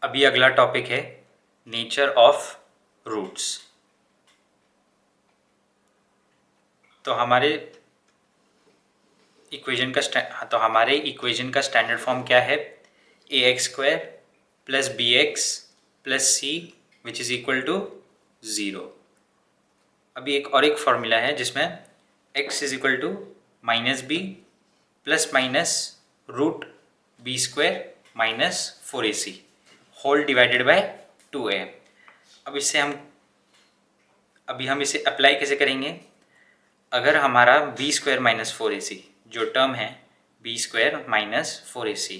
अभी अगला टॉपिक है नेचर ऑफ रूट्स। तो हमारे इक्वेशन का स्टैंडर्ड फॉर्म क्या है? ax² plus bx plus c which is equal to 0। अभी एक फॉर्मूला है जिसमें x is equal to -b plus minus root b² minus 4ac whole divided by 2a। अभी हम इसे अप्लाई कैसे करेंगे? अगर हमारा b² माइनस 4ac जो टर्म है b² माइनस 4ac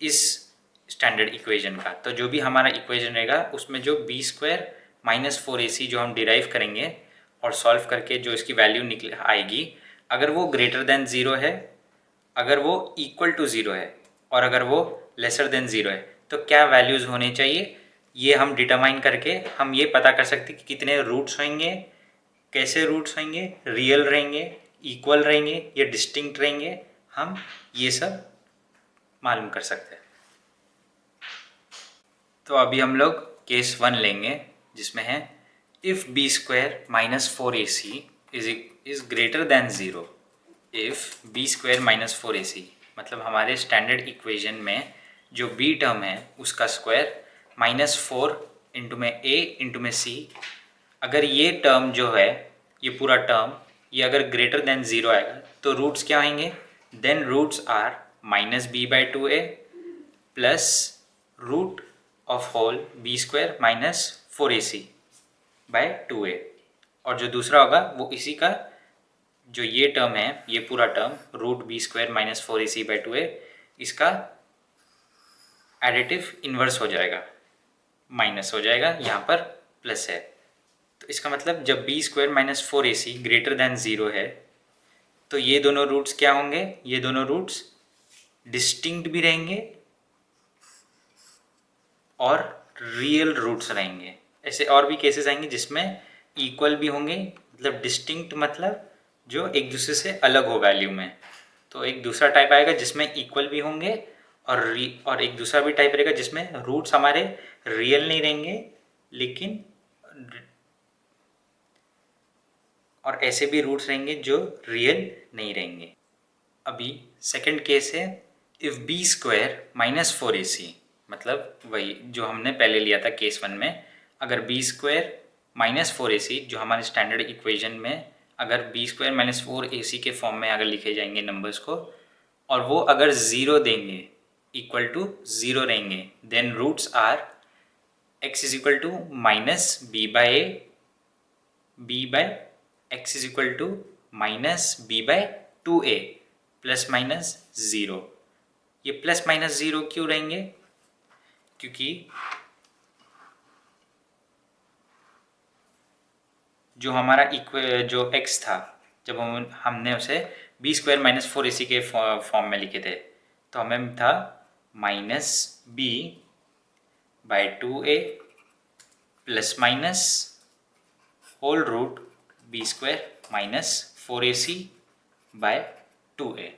इस स्टैंडर्ड इक्वेशन का, तो जो भी हमारा इक्वेशन रहेगा उसमें जो b² माइनस 4ac जो हम डिराइव करेंगे और सॉल्व करके जो इसकी वैल्यू निकल आएगी, अगर वो ग्रेटर देन 0 है, अगर वो इक्वल टू 0 है और अगर वो लेसर देन 0 है, तो क्या वैल्यूज़ होने चाहिए ये हम डिटरमाइन करके हम ये पता कर सकते कि कितने रूट्स होंगे, कैसे रूट्स होंगे, रियल रहेंगे, इक्वल रहेंगे या डिस्टिंक्ट रहेंगे, हम ये सब मालूम कर सकते हैं। तो अभी हम लोग केस 1 लेंगे जिसमें है if b² minus 4ac is greater than 0। If b² minus 4ac मतलब हमारे स्टैंडर्ड इक्वेशन में जो b टर्म है उसका स्क्वायर -4 इंटू में a इंटू में c, अगर ये टर्म जो है ये पूरा टर्म ये अगर ग्रेटर देन 0 आएगा तो रूट्स क्या आएंगे? Then roots are -b/2a plus root of whole b² minus 4ac by 2a। और जो दूसरा होगा वो इसी का जो ये टर्म है ये पूरा term root b² minus 4ac by 2a इसका एडिटिव इन्वर्स हो जाएगा, माइनस हो जाएगा, यहाँ पर प्लस है। तो इसका मतलब जब b² minus 4ac greater than 0 है तो ये दोनों रूट्स क्या होंगे? ये दोनों रूट्स डिस्टिंक्ट भी रहेंगे और रियल रूट्स रहेंगे। ऐसे और भी केसेस आएंगे जिसमें इक्वल भी होंगे, मतलब डिस्टिंक्ट मतलब जो एक दूसरे से अलग हो वैल्यू में। तो एक दूसरा टाइप आएगा जिसमें इक्वल भी होंगे और एक दूसरा भी टाइप रहेगा जिसमें रूट्स हमारे रियल नहीं रहेंगे लेकिन और ऐसे भी रूट्स रहेंगे जो रियल नहीं रहेंगे। अभी सेकंड केस है इफ़ b² माइनस 4ac मतलब वही जो हमने पहले लिया था केस 1 में। अगर b² माइनस 4ac जो हमारे स्टैंडर्ड इक्वेशन में अगर b² माइनस 4ac के फॉर्म में अगर लिखे जाएंगे नंबर्स को और वो अगर 0 देंगे इक्वल टू 0 रहेंगे, then roots are x is equal to minus b/a x is equal to minus b/2a plus minus 0। ये प्लस माइनस 0 क्यों रहेंगे? क्योंकि जो हमारा जो x था जब हमने उसे b² माइनस 4ac के फॉर्म में लिखे थे तो हमें था minus b/2a plus minus whole root b² minus 4ac by 2a।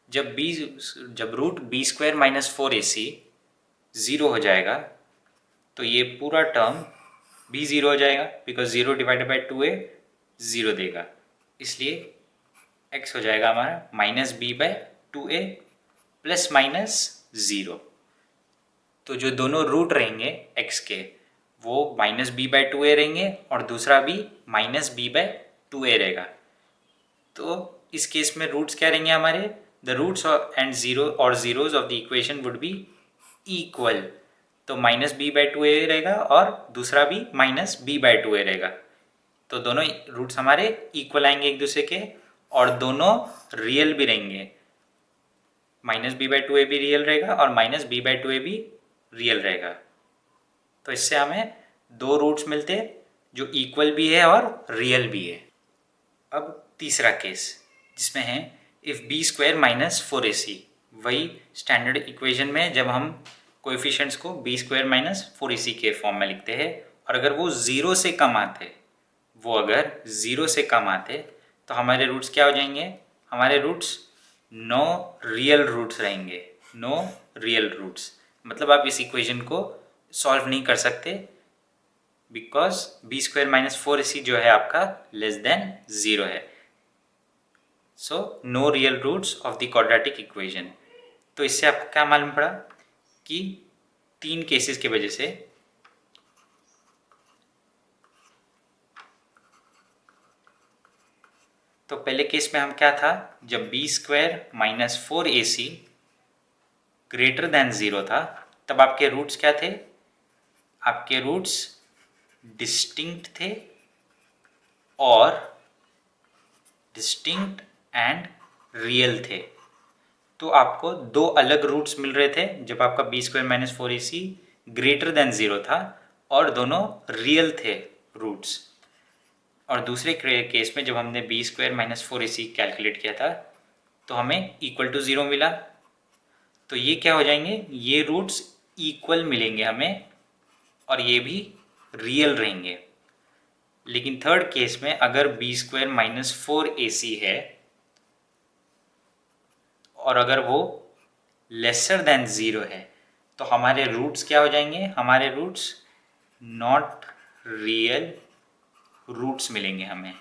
जब रूट b² माइनस 4ac 0 हो जाएगा तो ये पूरा टर्म भी 0 हो जाएगा बिकॉज 0 डिवाइडेड बाई 2a 0 देगा, इसलिए x हो जाएगा हमारा माइनस b/2a प्लस माइनस 0। तो जो दोनों रूट रहेंगे x के वो माइनस b/2a रहेंगे और दूसरा भी माइनस b/2a रहेगा। तो इस केस में रूट्स क्या रहेंगे हमारे? The roots and zeros of the equation would be equal. तो माइनस b/2a रहेगा और दूसरा भी माइनस b/2a रहेगा। तो दोनों रूट्स हमारे इक्वल आएंगे एक दूसरे के और दोनों रियल भी रहेंगे। माइनस b/2a भी रियल रहेगा और माइनस b/2a भी रियल रहेगा। तो इससे हमें दो रूट्स मिलते हैं जो इक्वल भी है और रियल भी है। अब तीसरा केस जिसमें है इफ़ b² माइनस 4ac, वही स्टैंडर्ड इक्वेशन में जब हम कोएफिशिएंट्स को b² माइनस 4ac के फॉर्म में लिखते हैं और अगर वो 0 से कम आते तो हमारे रूट्स क्या हो जाएंगे? हमारे रूट्स नो रियल रूट्स रहेंगे। नो रियल रूट्स मतलब आप इस इक्वेशन को सॉल्व नहीं कर सकते because B square minus 4ac जो है आपका लेस देन 0 है। So no real roots of the quadratic equation. तो इससे आपको क्या मालूम पड़ा कि 3 केसेस की वजह से तो पहले केस में हम क्या था, जब b square minus 4ac greater than 0 था तब आपके रूट्स क्या थे, आपके रूट्स डिस्टिंक्ट थे और डिस्टिंक्ट एंड रियल थे। तो आपको 2 अलग रूट्स मिल रहे थे जब आपका b square minus 4ac greater than 0 था और दोनों रियल थे रूट्स। और दूसरे केस में जब हमने B square minus 4ac calculate किया था तो हमें इक्वल टू 0 मिला। तो ये क्या हो जाएंगे, ये रूट्स इक्वल मिलेंगे हमें और ये भी रियल रहेंगे। लेकिन थर्ड केस में अगर बी स्क्वायर माइनस 4ac है और अगर वो लेसर देन 0 है तो हमारे रूट्स क्या हो जाएंगे, हमारे रूट्स नॉट रियल रूट्स मिलेंगे हमें,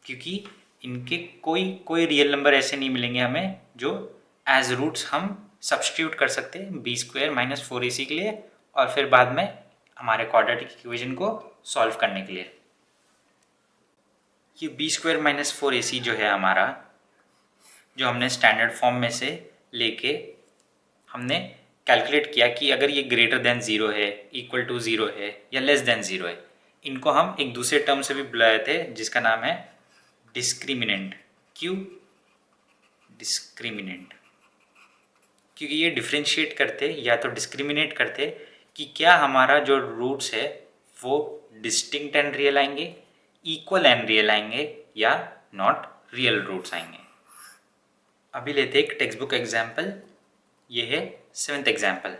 क्योंकि इनके कोई रियल नंबर ऐसे नहीं मिलेंगे हमें जो एज रूट्स हम सब्स्टिट्यूट कर सकते हैं बी स्क्वायर माइनस 4ac के लिए और फिर बाद में हमारे क्वाड्रेटिक इक्वेशन को सॉल्व करने के लिए। ये बी स्क्वायर माइनस 4ac जो है हमारा, जो हमने स्टैंडर्ड फॉर्म में से लेके हमने कैलकुलेट किया कि अगर ये ग्रेटर देन 0 है, इक्वल टू 0 है या लेस देन 0 है, इनको हम एक दूसरे टर्म से भी बुलाए थे जिसका नाम है डिस्क्रिमिनेंट। क्यों डिस्क्रिमिनेंट? क्योंकि ये डिफ्रेंशिएट करते या तो डिस्क्रिमिनेट करते कि क्या हमारा जो रूट्स है वो डिस्टिंक्ट एंड रियल आएंगे, इक्वल एंड रियल आएंगे या नॉट रियल रूट्स आएंगे। अभी लेते एक टेक्स्ट बुक एग्जाम्पल, ये है 7th एग्जाम्पल।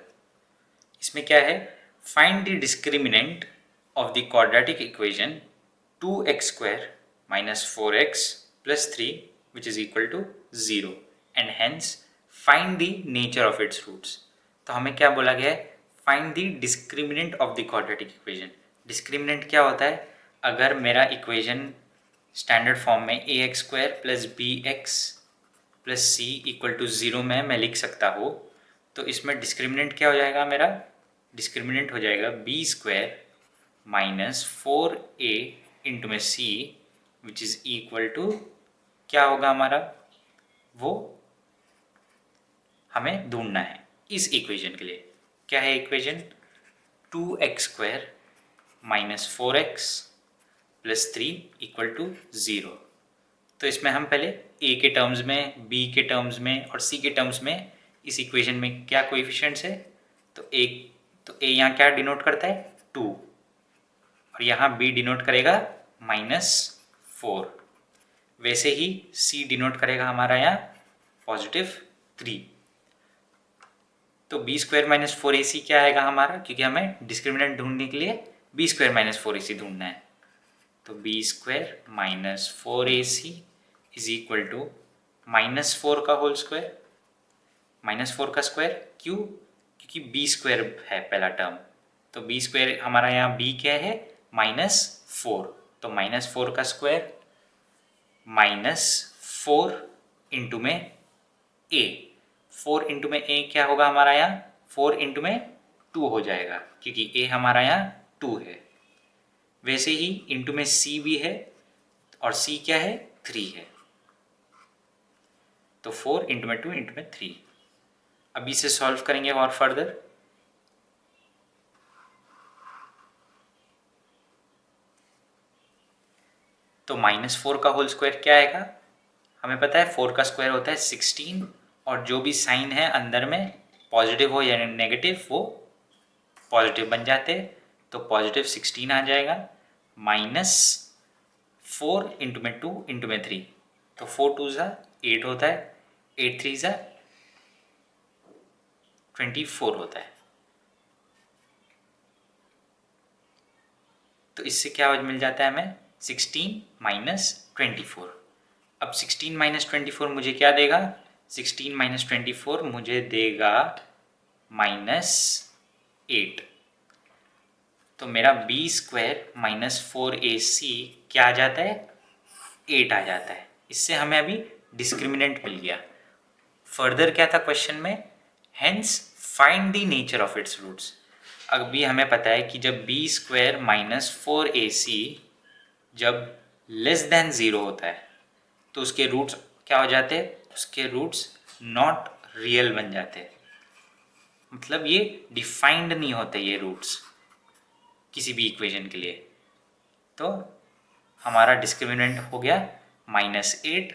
इसमें क्या है, find the discriminant of the quadratic equation 2x square minus 4x plus 3 which is equal to 0 and hence find the nature of its roots। तो हमें क्या बोला गया है, find the discriminant of the quadratic equation। Discriminant क्या होता है, अगर मेरा इक्वेशन स्टैंडर्ड फॉर्म में ax square plus b x plus c equal to 0 में मैं लिख सकता हूँ तो इसमें डिस्क्रिमिनेंट क्या हो जाएगा, मेरा डिस्क्रिमिनेंट हो जाएगा B square minus 4a into में सी विच इज इक्वल टू क्या होगा हमारा, वो हमें ढूंढना है इस इक्वेशन के लिए। क्या है equation, 2x square minus 4x plus 3 equal to 0। तो इसमें हम पहले a के टर्म्स में, b के टर्म्स में और c के टर्म्स में इस इक्वेशन में क्या कोएफिशिएंट्स है, तो a यहाँ क्या डिनोट करता है 2 और यहाँ b डिनोट करेगा -4। वैसे ही c डिनोट करेगा हमारा यहाँ +3। तो बी स्क्वायर माइनस 4ac क्या आएगा हमारा, क्योंकि हमें डिस्क्रिमिनेंट ढूंढने के लिए बी स्क्वायर माइनस 4ac ढूंढना है। तो b square minus 4ac is equal to -4 का होल स्क्वायर, -4 का स्क्वायर, क्यों, क्योंकि बी स्क्वायर है पहला टर्म। तो बी स्क्वायर हमारा यहाँ बी क्या है -4, तो -4 का स्क्वायर -4 इंटू में a, 4 इंटू में a क्या होगा हमारा यहाँ, 4 इंटू में 2 हो जाएगा क्योंकि a हमारा यहाँ 2 है। वैसे ही इंटू में c भी है और c क्या है 3 है, तो 4 इंटू में 2 इंटू में 3। अभी से सॉल्व करेंगे और फर्दर। तो -4 का होल स्क्वायर क्या आएगा, हमें पता है 4 का स्क्वायर होता है 16 और जो भी साइन है अंदर में पॉजिटिव हो या नेगेटिव वो पॉजिटिव बन जाते, तो +16 आ जाएगा, -4 इंटू में 2 इंटू में 3, तो 4 2 ज़ा 8 होता है, 8 3 ज़ा 24 होता है। तो इससे क्या मिल जाता है हमें 16 - 24। अब 16 - 24 मुझे क्या देगा, 16 माइनस 24 मुझे देगा -8। तो मेरा b² माइनस 4ac क्या आ जाता है? 8 आ जाता है। इससे हमें अभी डिस्क्रिमिनेंट मिल गया। फर्दर क्या था क्वेश्चन में? Hence find the nature of its roots. अभी हमें पता है कि जब b² माइनस 4ac जब लेस देन 0 होता है तो उसके रूट्स क्या हो जाते हैं? उसके रूट्स नॉट रियल बन जाते हैं। मतलब ये डिफाइंड नहीं होते ये रूट्स किसी भी इक्वेशन के लिए। तो हमारा डिस्क्रिमिनेंट हो गया -8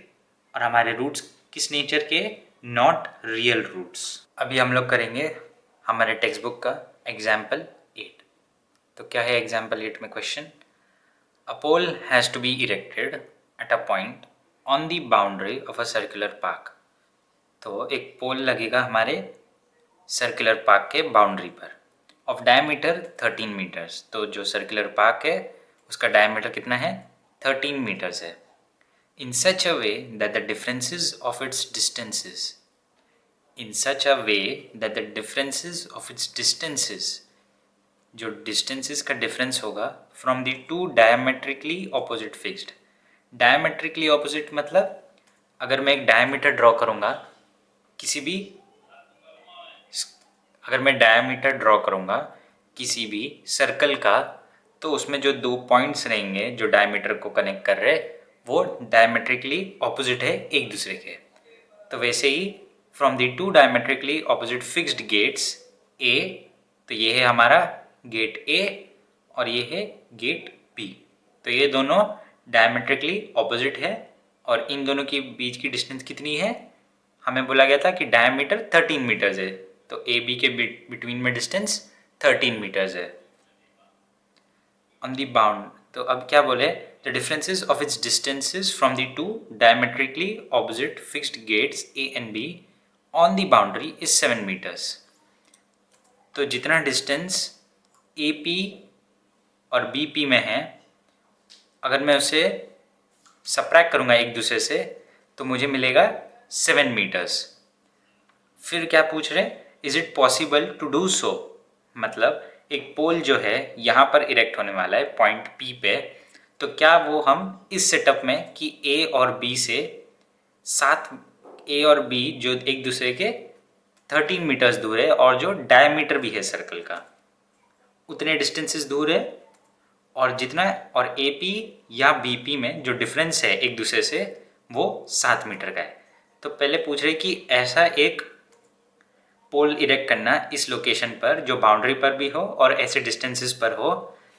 और हमारे रूट्स किस नेचर के? Not real roots. अभी हम लोग करेंगे हमारे टेक्स्ट बुक का एग्जाम्पल 8। तो क्या है एग्जाम्पल 8 में question? A pole has to be erected at a point on the boundary of a circular park. तो एक पोल लगेगा हमारे सर्कुलर पार्क के बाउंड्री पर ऑफ डायमीटर 13 मीटर्स। तो जो सर्कुलर पार्क है उसका डायमीटर कितना है? 13 मीटर्स है। In such a way that the differences of its distances जो distances का difference होगा from the two diametrically opposite fixed। diametrically opposite मतलब अगर मैं एक diameter draw करूँगा किसी भी सर्कल का, तो उसमें जो 2 पॉइंट्स रहेंगे जो डायमीटर को कनेक्ट कर रहे वो डायमेट्रिकली ऑपोजिट है एक दूसरे के। तो वैसे ही from the 2 diametrically opposite fixed gates A, तो ये है हमारा गेट ए और ये है गेट बी। तो ये दोनों डायमेट्रिकली ऑपोजिट है और इन दोनों के बीच की डिस्टेंस कितनी है? हमें बोला गया था कि डायमीटर 13 मीटर्स है। तो ए बी के बिटवीन में डिस्टेंस 13 मीटर्स है। ऑन दी बाउंड, तो अब क्या बोले? The differences of its distances from the 2 diametrically opposite fixed gates A and B on the boundary is 7 metres. तो जितना डिस्टेंस ए पी और बी पी में है, अगर मैं उसे सब्ट्रैक्ट करूँगा एक दूसरे से तो मुझे मिलेगा 7 मीटर्स। फिर क्या पूछ रहे? Is it possible to do so? मतलब एक पोल जो है यहाँ पर इरेक्ट होने वाला है पॉइंट पी पे, तो क्या वो हम इस सेटअप में कि ए और बी से साथ ए और बी जो एक दूसरे के 13 मीटर्स दूर है और जो डायमीटर भी है सर्कल का उतने डिस्टेंसेस दूर है, और जितना और ए पी या बी पी में जो डिफरेंस है एक दूसरे से वो 7 मीटर का है। तो पहले पूछ रहे कि ऐसा एक पोल इरेक्ट करना इस लोकेशन पर जो बाउंड्री पर भी हो और ऐसे डिस्टेंसेस पर हो,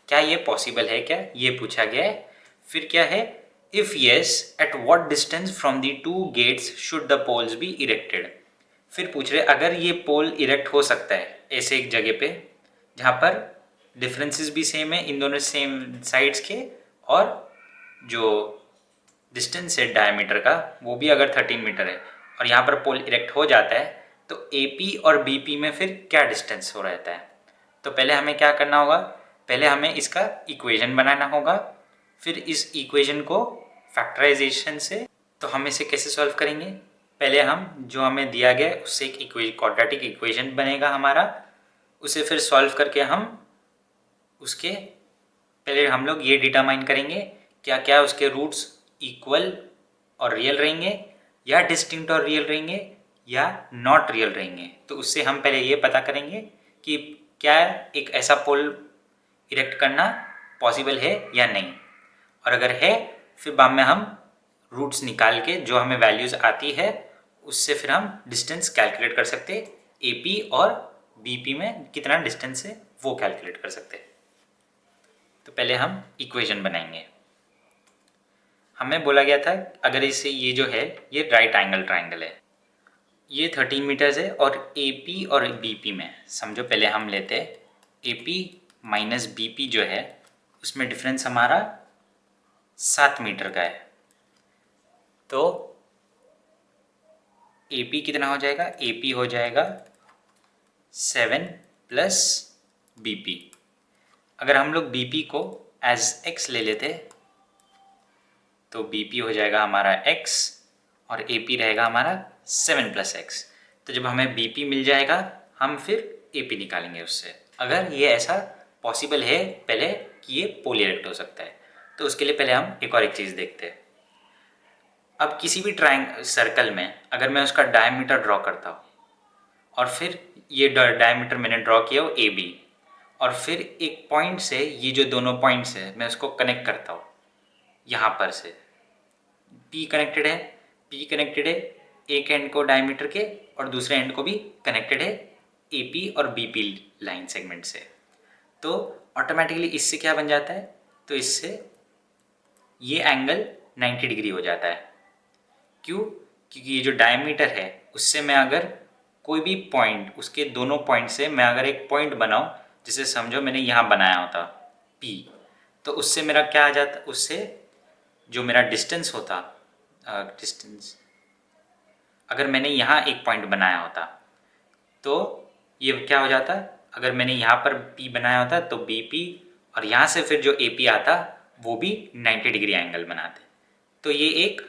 क्या ये पॉसिबल है? क्या ये पूछा गया है। फिर क्या है? If yes at what distance from the 2 gates should the poles be erected. फिर पूछ रहे अगर ये पोल इरेक्ट हो सकता है ऐसे एक जगह पे जहाँ पर डिफरेंसेस भी सेम है इन दोनों सेम साइड्स के, और जो डिस्टेंस है डायमीटर का वो भी अगर 13 मीटर है और यहाँ पर पोल इरेक्ट हो जाता है, तो AP और BP में फिर क्या डिस्टेंस हो रहता है? तो पहले हमें क्या करना होगा? पहले हमें इसका इक्वेशन बनाना होगा। फिर इस इक्वेशन को फैक्टराइजेशन से, तो हम इसे कैसे सॉल्व करेंगे? पहले हम जो हमें दिया गया है उससे एक क्वाड्रेटिक इक्वेशन बनेगा हमारा, उसे फिर सॉल्व करके हम उसके पहले हम लोग ये डिटरमाइन करेंगे क्या क्या उसके रूट्स इक्वल और रियल रहेंगे या डिस्टिंक्ट और रियल रहेंगे या नॉट रियल रहेंगे। तो उससे हम पहले ये पता करेंगे कि क्या एक ऐसा पोल इरेक्ट करना पॉसिबल है या नहीं, और अगर है फिर बाद में हम रूट्स निकाल के जो हमें वैल्यूज़ आती है उससे फिर हम डिस्टेंस कैलकुलेट कर सकते, AP और BP में कितना डिस्टेंस है वो कैलकुलेट कर सकते। तो पहले हम इक्वेशन बनाएंगे। हमें बोला गया था अगर इसे ये जो है ये राइट एंगल ट्राइंगल है, ये 13 मीटर्स है और AP और BP में समझो पहले हम लेते हैं AP माइनस BP जो है उसमें डिफरेंस हमारा 7 मीटर का है। तो AP कितना हो जाएगा? AP हो जाएगा 7 प्लस BP। अगर हम लोग BP को एज x ले लेते तो BP हो जाएगा हमारा x और AP रहेगा हमारा 7 + x। तो जब हमें BP मिल जाएगा हम फिर AP निकालेंगे उससे, अगर ये ऐसा पॉसिबल है पहले कि ये पोलियरेक्ट हो सकता है। तो उसके लिए पहले हम एक और एक चीज़ देखते हैं। अब किसी भी सर्कल में अगर मैं उसका डायमीटर ड्रॉ करता हूँ और फिर ये डायमीटर मैंने ड्रॉ किया हो AB, और फिर एक पॉइंट से ये जो दोनों पॉइंट्स है मैं उसको कनेक्ट करता हूँ यहाँ पर से, P कनेक्टेड है एक एंड को डायमीटर के और दूसरे एंड को भी कनेक्टेड है AP और BP लाइन सेगमेंट से। तो ऑटोमेटिकली इससे क्या बन जाता है, तो इससे ये एंगल 90 डिग्री हो जाता है। क्यों? क्योंकि ये जो डायमीटर है उससे मैं अगर कोई भी पॉइंट, उसके दोनों पॉइंट से मैं अगर एक पॉइंट बनाऊं, जिसे समझो मैंने यहाँ बनाया होता P, तो उससे मेरा क्या आ जाता, उससे जो मेरा डिस्टेंस होता, डिस्टेंस अगर मैंने यहाँ एक पॉइंट बनाया होता तो ये क्या हो जाता, अगर मैंने यहाँ पर P बनाया होता तो BP और यहाँ से फिर जो AP आता वो भी 90 डिग्री एंगल बनाते। तो ये एक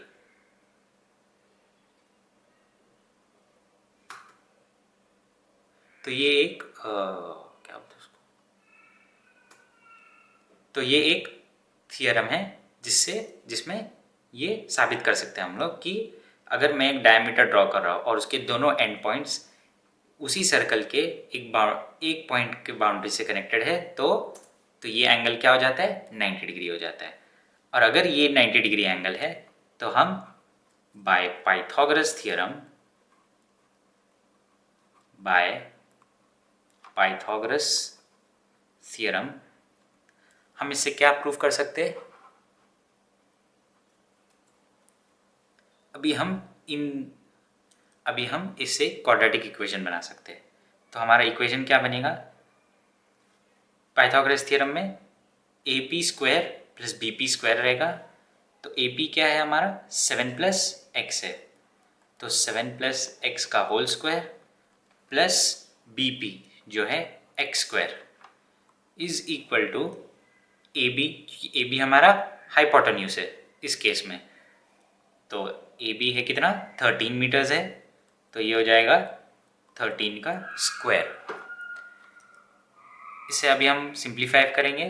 क्या बोलते उसको, तो ये एक थियरम है जिसमें ये साबित कर सकते हैं हम लोग कि अगर मैं एक डायमीटर ड्रॉ कर रहा हूँ और उसके दोनों एंड पॉइंट्स उसी सर्कल के एक पॉइंट के बाउंड्री से कनेक्टेड है तो ये एंगल क्या हो जाता है, 90 डिग्री हो जाता है। और अगर ये 90 डिग्री एंगल है तो हम बाय पाइथागोरस थियरम हम इससे क्या प्रूव कर सकते हैं, अभी हम इससे क्वाड्रेटिक इक्वेशन बना सकते हैं। तो हमारा इक्वेशन क्या बनेगा, पाइथागोरस थ्योरम में AP² + BP² रहेगा। तो AP क्या है हमारा, 7 + x है, तो 7 + x का होल स्क्वायर प्लस BP जो है x² is equal to AB, क्योंकि AB हमारा हाइपोटेन्यूज है इस केस में। तो AB है कितना, 13 मीटर्स है, तो ये हो जाएगा 13 का स्क्वायर। इसे अभी हम सिंप्लीफाई करेंगे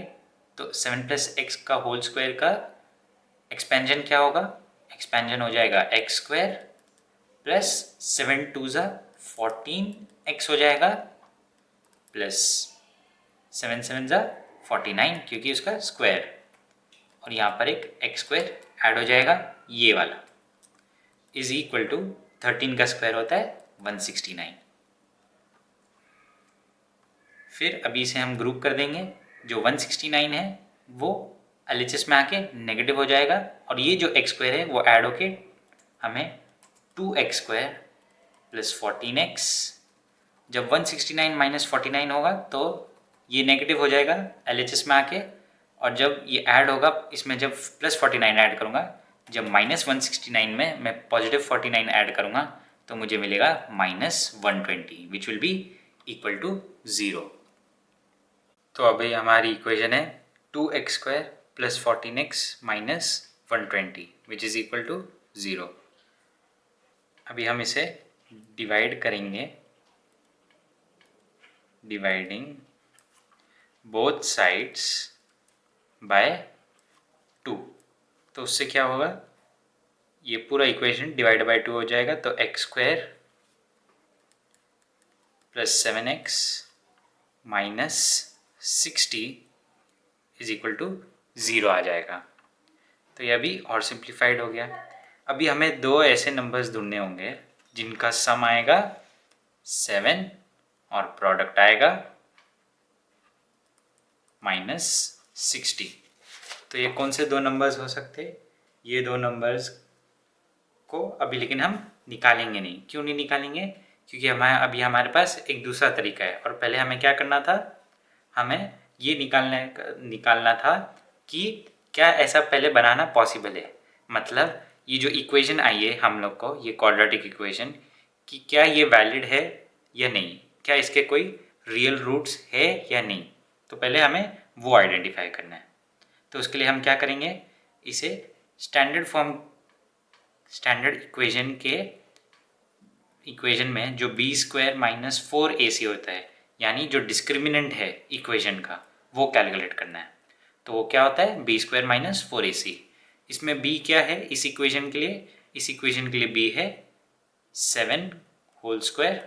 तो 7 + x का होल स्क्वायर का एक्सपेंशन क्या होगा, एक्सपेंशन हो जाएगा x² प्लस 7 × 2 = 14x हो जाएगा प्लस 7 × 7 = 49 क्योंकि उसका स्क्वायर, और यहाँ पर एक x² ऐड हो जाएगा ये वाला, इज इक्वल टू 13 का स्क्वायर होता है 169। फिर अभी इसे हम ग्रुप कर देंगे, जो 169 है वो LHS में आके नेगेटिव हो जाएगा और ये जो x² है वो ऐड होके हमें 2x² + 14x, जब 169 - 49 होगा तो ये नेगेटिव हो जाएगा LHS में आके, और जब ये ऐड होगा इसमें जब +49 ऐड करूँगा, जब -169 में मैं +49 ऐड करूँगा तो मुझे मिलेगा -120 which will be equal to 0। तो अभी हमारी इक्वेशन है 2x² + 14x - 120 which is equal to 0। अभी हम इसे डिवाइड करेंगे, डिवाइडिंग बोथ साइड्स बाय 2, तो उससे क्या होगा, ये पूरा इक्वेशन डिवाइड बाय 2 हो जाएगा, तो x² + 7x - 60 is equal to 0 आ जाएगा। तो ये अभी और सिंप्लीफाइड हो गया। अभी हमें दो ऐसे नंबर्स ढूंढने होंगे जिनका सम आएगा 7 और प्रोडक्ट आएगा -60। तो ये कौन से दो नंबर्स हो सकते हैं, ये दो नंबर्स को अभी लेकिन हम निकालेंगे नहीं। क्यों नहीं निकालेंगे, क्योंकि अभी हमारे पास एक दूसरा तरीका है, और पहले हमें क्या करना था, हमें ये निकालना था कि क्या ऐसा पहले बनाना पॉसिबल है, मतलब ये जो इक्वेशन आई है हम लोग को, ये क्वाड्रेटिक इक्वेशन, कि क्या ये वैलिड है या नहीं, क्या इसके कोई रियल रूट्स है या नहीं। तो पहले हमें वो आइडेंटिफाई करना है। तो उसके लिए हम क्या करेंगे, इसे स्टैंडर्ड इक्वेशन के इक्वेशन में जो बी स्क्वायर माइनस 4ac होता है, यानी जो डिस्क्रिमिनेंट है इक्वेशन का, वो कैलकुलेट करना है। तो वो क्या होता है, बी स्क्वायर माइनस 4ac। इसमें b क्या है इस इक्वेशन के लिए? इस इक्वेशन के लिए b है 7 whole square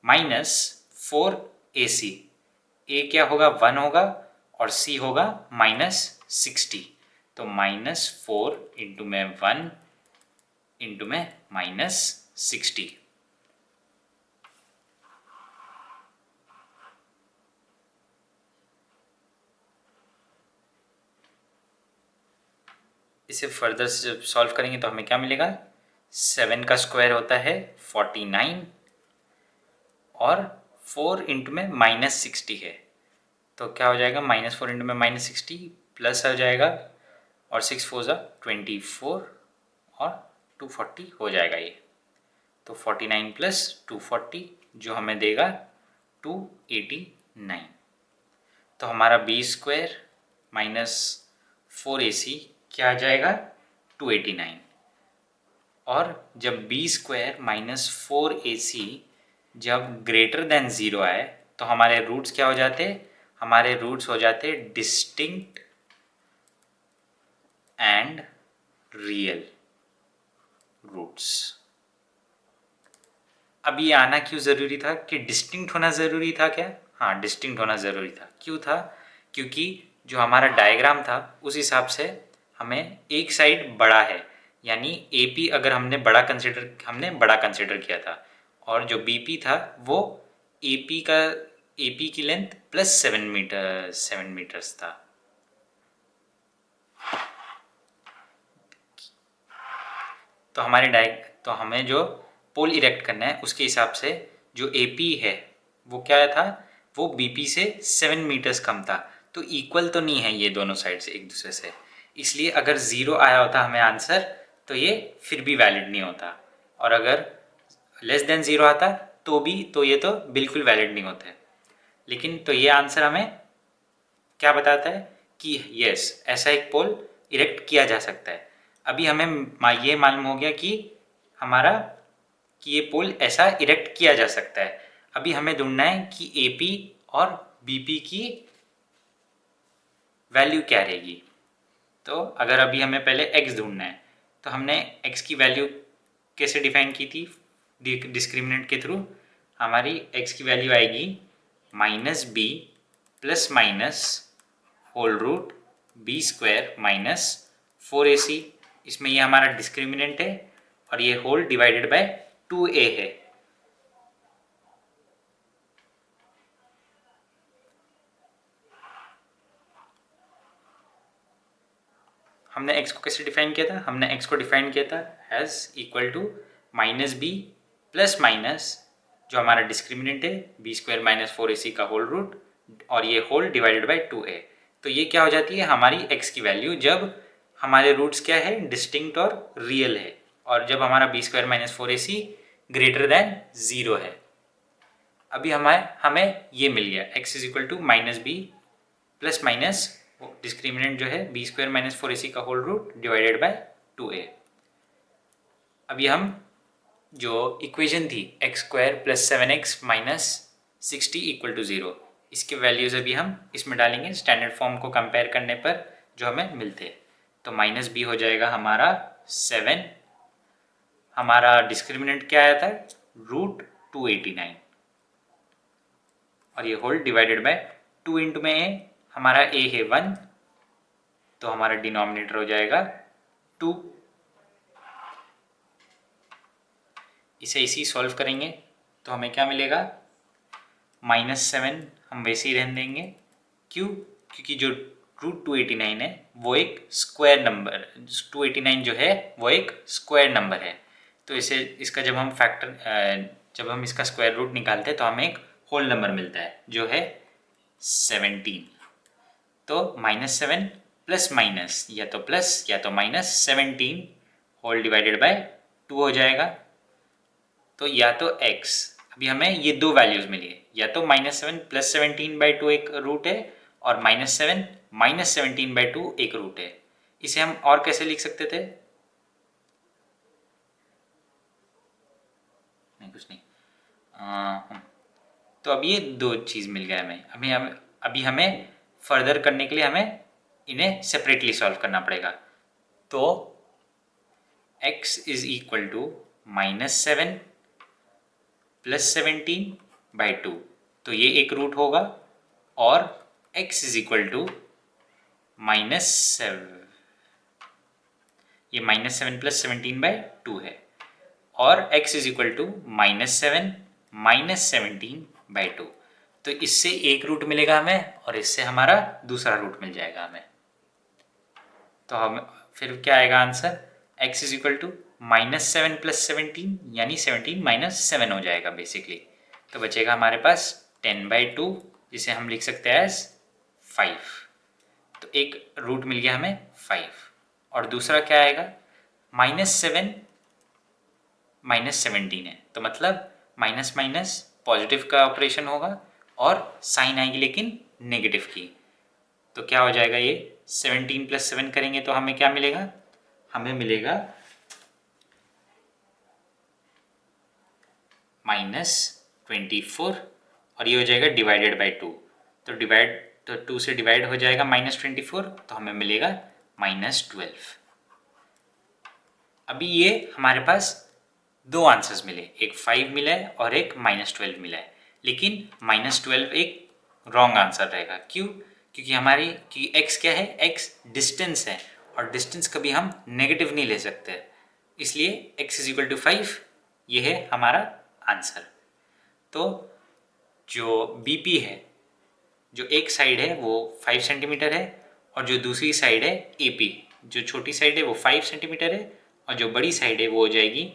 minus 4ac। a क्या होगा, 1 होगा, और c होगा -60। तो -4 इंटू में 1 इंटू में -60। इसे फर्दर से जब सॉल्व करेंगे तो हमें क्या मिलेगा, 7 का स्क्वायर होता है 49 और 4 इंटू में -60 है, तो क्या हो जाएगा, -4 इंटू में -60 प्लस हो जाएगा, और 6 4 ज़ा 24 और 240 हो जाएगा ये। तो 49 प्लस 240 जो हमें देगा 289। तो हमारा बी स्क्वायर माइनस 4ac क्या आ जाएगा, 289। और जब बी स्क्वायर माइनस 4ac जब ग्रेटर देन 0 आए तो हमारे रूट्स क्या हो जाते, हमारे रूट्स हो जाते डिस्टिंक्ट एंड रियल रूट्स। अब ये आना क्यों ज़रूरी था, कि डिस्टिंक्ट होना ज़रूरी था क्या? हाँ, डिस्टिंक्ट होना ज़रूरी था। क्यों था? क्योंकि जो हमारा डायग्राम था उस हिसाब से हमें एक साइड बड़ा है, यानी AP अगर हमने बड़ा कंसिडर किया था, और जो BP था वो AP की लेंथ प्लस 7 मीटर्स था। तो हमें जो पोल इरेक्ट करना है उसके हिसाब से जो AP है वो क्या था, वो BP से 7 मीटर्स कम था। तो इक्वल तो नहीं है ये दोनों साइड से एक दूसरे से, इसलिए अगर 0 आया होता हमें आंसर तो ये फिर भी वैलिड नहीं होता, और अगर लेस देन 0 आता तो ये तो बिल्कुल वैलिड नहीं होते। लेकिन तो ये आंसर हमें क्या बताता है कि यस, ऐसा एक पोल इरेक्ट किया जा सकता है। अभी हमें ये मालूम हो गया कि ये पोल ऐसा इरेक्ट किया जा सकता है। अभी हमें ढूंढना है कि AP और BP की वैल्यू क्या रहेगी। तो अगर अभी हमें पहले x ढूंढना है तो हमने x की वैल्यू कैसे डिफाइन की थी, डिस्क्रिमिनेंट के थ्रू। हमारी x की वैल्यू आएगी -b plus minus whole root b square minus 4ac। इसमें ये हमारा डिस्क्रिमिनेंट है और ये होल डिवाइडेड बाय 2a है। हमने x को कैसे डिफाइन किया था, हमने x को डिफाइन किया था as equal to -b plus minus जो हमारा डिस्क्रिमिनेंट है बी स्क्वायर माइनस 4ac का होल रूट, और ये होल डिवाइडेड बाय 2a। तो ये क्या हो जाती है हमारी x की वैल्यू जब हमारे रूट्स क्या है, डिस्टिंक्ट और रियल है, और जब हमारा b square minus 4ac greater than 0 है। अभी हमें ये मिल गया x is equal to -b plus minus discriminant जो है बी स्क्वायर माइनस 4ac का whole root divided by 2a। अभी हम जो इक्वेशन थी x square plus 7x minus 60 equal to 0, इसके वैल्यूज़ अभी हम इसमें डालेंगे स्टैंडर्ड फॉर्म को कंपेयर करने पर जो हमें मिलते हैं। तो -b हो जाएगा हमारा 7, हमारा डिस्क्रिमिनेंट क्या आया था, √289, और ये होल डिवाइडेड बाय 2 इंटू में a, हमारा a है 1, तो हमारा डिनोमिनेटर हो जाएगा 2। इसे इसी सॉल्व करेंगे तो हमें क्या मिलेगा, -7 हम वैसे ही रहने देंगे। क्यों? क्योंकि जो √289 है वो एक स्क्वायर नंबर, 289 जो है वो एक स्क्वायर नंबर है। तो इसका जब हम इसका स्क्वायर रूट निकालते हैं तो हमें एक होल नंबर मिलता है जो है 17। तो -7 प्लस माइनस या तो प्लस या तो -17 होल डिवाइडेड बाय 2 हो जाएगा। तो या तो x, अभी हमें ये दो वैल्यूज मिली है, या तो -7 प्लस 17/2 एक रूट है और -7 -17/2 एक रूट है। इसे हम और कैसे लिख सकते थे, तो अब ये दो चीज़ मिल गया हमें। अभी हमें फर्दर करने के लिए हमें इन्हें सेपरेटली सॉल्व करना पड़ेगा। तो x is equal to -7 plus 17/2, तो ये एक रूट होगा, और x इज इक्वल टू -7, ये -7 प्लस 17/2 है, और x is equal to -7 minus 17/2। तो इससे एक रूट मिलेगा हमें और इससे हमारा दूसरा रूट मिल जाएगा हमें। तो हम फिर क्या आएगा answer, x is equal to -7 plus 17 यानी 17 माइनस 7 हो जाएगा बेसिकली। तो बचेगा हमारे पास 10/2, जिसे हम लिख सकते हैं एज 5। तो एक रूट मिल गया हमें 5, और दूसरा क्या आएगा, -7 माइनस 17 है, तो मतलब माइनस माइनस पॉजिटिव का ऑपरेशन होगा और साइन आएगी लेकिन नेगेटिव की। तो क्या हो जाएगा, ये 17 प्लस 7 करेंगे तो हमें क्या मिलेगा, हमें मिलेगा -24, और ये हो जाएगा डिवाइडेड बाई 2। तो 2 से डिवाइड हो जाएगा -24, तो हमें मिलेगा -12। अभी ये हमारे पास दो आंसर्स मिले, एक 5 मिला है और एक -12 मिला है, लेकिन -12 एक रॉन्ग आंसर रहेगा। क्यों? क्योंकि x क्या है, x डिस्टेंस है, और डिस्टेंस कभी हम नेगेटिव नहीं ले सकते, इसलिए x इज इक्वल टू 5 ये है हमारा आंसर। तो जो BP है, जो एक साइड है वो 5 सेंटीमीटर है, और जो दूसरी साइड है AP, जो छोटी साइड है वो 5 सेंटीमीटर है, और जो बड़ी साइड है वो हो जाएगी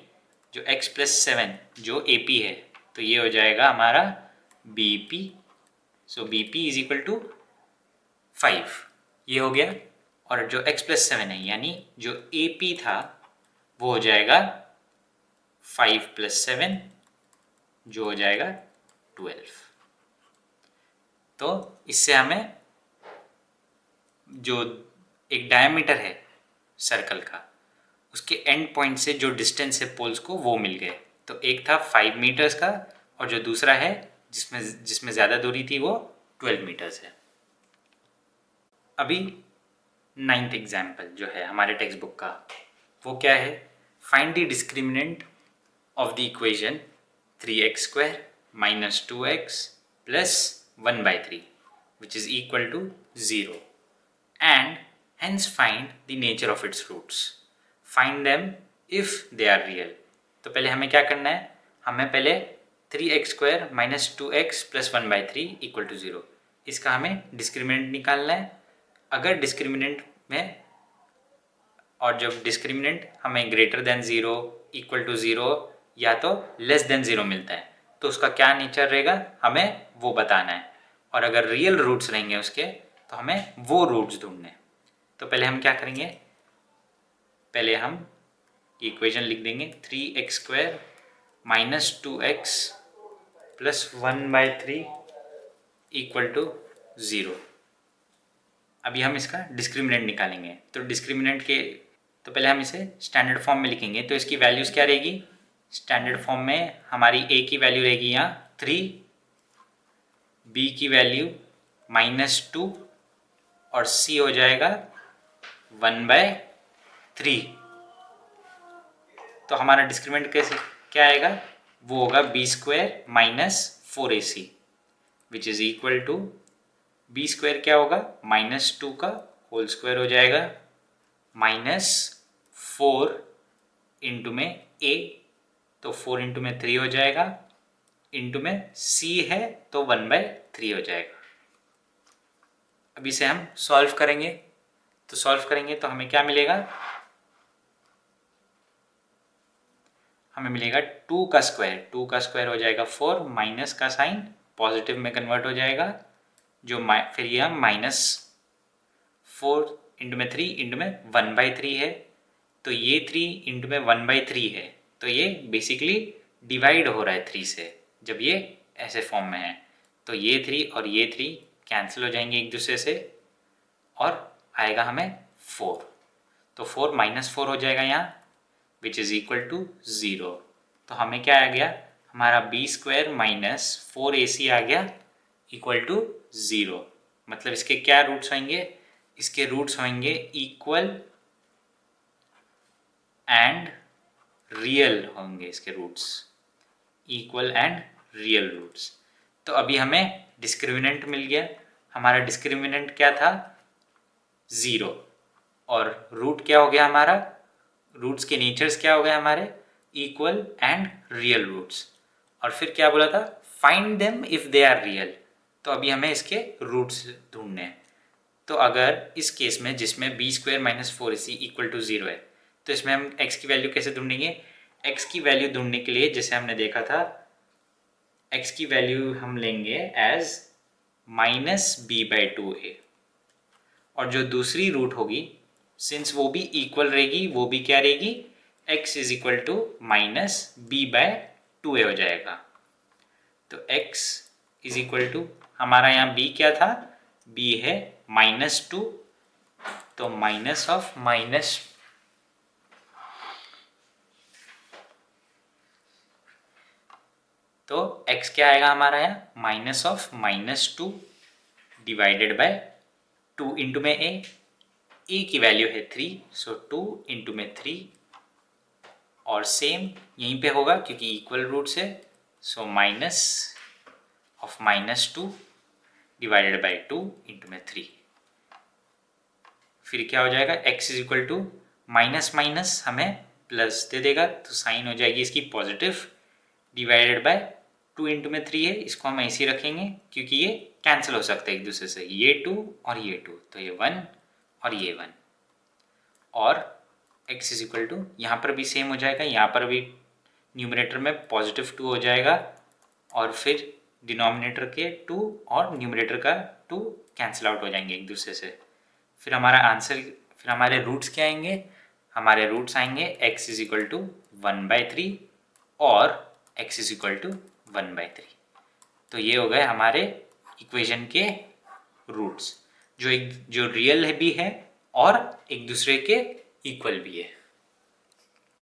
जो x प्लस 7 जो AP है, तो ये हो जाएगा हमारा BP। So BP is equal to 5, ये हो गया, और जो x प्लस 7 है यानी जो AP था वो हो जाएगा 5 प्लस 7 जो हो जाएगा 12। तो इससे हमें जो एक डायमीटर है सर्कल का, उसके एंड पॉइंट से जो डिस्टेंस है पोल्स को वो मिल गए। तो एक था 5 मीटर्स का, और जो दूसरा है जिसमें ज़्यादा दूरी थी वो 12 मीटर्स है। अभी 9th एग्जाम्पल जो है हमारे टेक्स्ट बुक का, वो क्या है, find the discriminant of the equation 3x² minus 2x plus 1/3 which is equal to 0 and hence find the nature of its roots. Find them if they are real. तो पहले हमें क्या करना है, हमें पहले 3x² minus 2x plus 1/3 equal to 0, इसका हमें डिस्क्रिमिनेंट निकालना है। अगर डिस्क्रिमिनेंट में, और जब डिस्क्रिमिनेंट हमें ग्रेटर देन 0, इक्वल टू 0 या तो लेस देन 0 मिलता है, तो उसका क्या नेचर रहेगा हमें वो बताना है। और अगर रियल रूट्स रहेंगे उसके, तो हमें वो रूट्स ढूंढने। तो पहले हम क्या करेंगे, पहले हम इक्वेशन लिख देंगे 3x² minus 2x plus 1/3 equal to 0। अभी हम इसका डिस्क्रिमिनेंट निकालेंगे। तो पहले हम इसे स्टैंडर्ड फॉर्म में लिखेंगे। तो इसकी वैल्यूज़ क्या रहेगी, स्टैंडर्ड फॉर्म में हमारी a की वैल्यू रहेगी यहाँ 3, b की वैल्यू -2, और c हो जाएगा 1/3। तो हमारा डिस्क्रिमिनेंट कैसे क्या आएगा, वो होगा b² minus 4ac which is equal to b² क्या होगा, -2 का होल स्क्वायर हो जाएगा, -4 इंटू में a, तो 4 इंटू में 3 हो जाएगा, इंटू में c है तो 1/3 हो जाएगा। अब इसे हम सॉल्व करेंगे। तो हमें क्या मिलेगा, हमें मिलेगा 2 का स्क्वायर हो जाएगा 4, माइनस का साइन पॉजिटिव में कन्वर्ट हो जाएगा, जो फिर यह -4 इंटू में 3 इंटू में 1/3 है, तो ये 3 इंटू में 1/3 है, तो ये बेसिकली डिवाइड हो रहा है 3 से, जब ये ऐसे फॉर्म में है। तो ये 3 और ये 3 कैंसिल हो जाएंगे एक दूसरे से, और आएगा हमें 4, तो 4 -4 हो जाएगा यहाँ, विच इज़ इक्वल टू 0। तो हमें क्या आ गया, हमारा b² माइनस 4ac आ गया इक्वल टू 0। मतलब इसके क्या रूट्स होंगे? इसके रूट्स होंगे इक्वल एंड रियल होंगे। इसके roots equal and real roots. तो अभी हमें डिस्क्रिमिनेंट मिल गया। हमारा डिस्क्रिमिनेंट क्या था? 0। और रूट क्या हो गया हमारा? रूट्स के नेचर्स क्या हो गए हमारे? Equal and real roots. और फिर क्या बोला था? Find them if they are real. तो अभी हमें इसके रूट्स ढूंढने हैं। तो अगर इस केस में जिसमें b² minus 4ac equal to 0 है, तो इसमें हम x की वैल्यू कैसे ढूंढेंगे? x की वैल्यू ढूंढने के लिए जैसे हमने देखा था, x की वैल्यू हम लेंगे एज -b/2a। और जो दूसरी रूट होगी, सिंस वो भी इक्वल रहेगी, वो भी क्या रहेगी? x is equal to -b/2a हो जाएगा। तो x इज इक्वल टू, हमारा यहाँ b क्या था? b है -2, तो माइनस ऑफ माइनस, तो x क्या आएगा हमारा यहाँ? Minus of -2 divided by 2 into में a की वैल्यू है 3, सो 2 इंटू में 3, और सेम यहीं पे होगा क्योंकि इक्वल रूट्स है, so minus of -2 divided by 2 into में 3। फिर क्या हो जाएगा? x is equal to minus minus हमें प्लस दे देगा, तो साइन हो जाएगी इसकी पॉजिटिव, डिवाइडेड बाय 2 इंटू में 3 है, इसको हम ऐसे ही रखेंगे क्योंकि ये कैंसिल हो सकते हैं एक दूसरे से, ये 2 और ये 2, तो ये 1 और ये 1। और x इज इक्वल टू, यहाँ पर भी सेम हो जाएगा, यहाँ पर भी न्यूमरेटर में पॉजिटिव 2 हो जाएगा, और फिर डिनोमिनेटर के 2 और न्यूमरेटर का 2 कैंसिल आउट हो जाएंगे एक दूसरे से। फिर हमारा आंसर, फिर हमारे रूट्स क्या आएंगे? हमारे रूट्स आएंगे x इज इक्वल टू 1/3 और x इज इक्वल टू 1/3। तो ये हो गए हमारे इक्वेशन के रूट्स, जो रियल भी है और एक दूसरे के इक्वल भी है।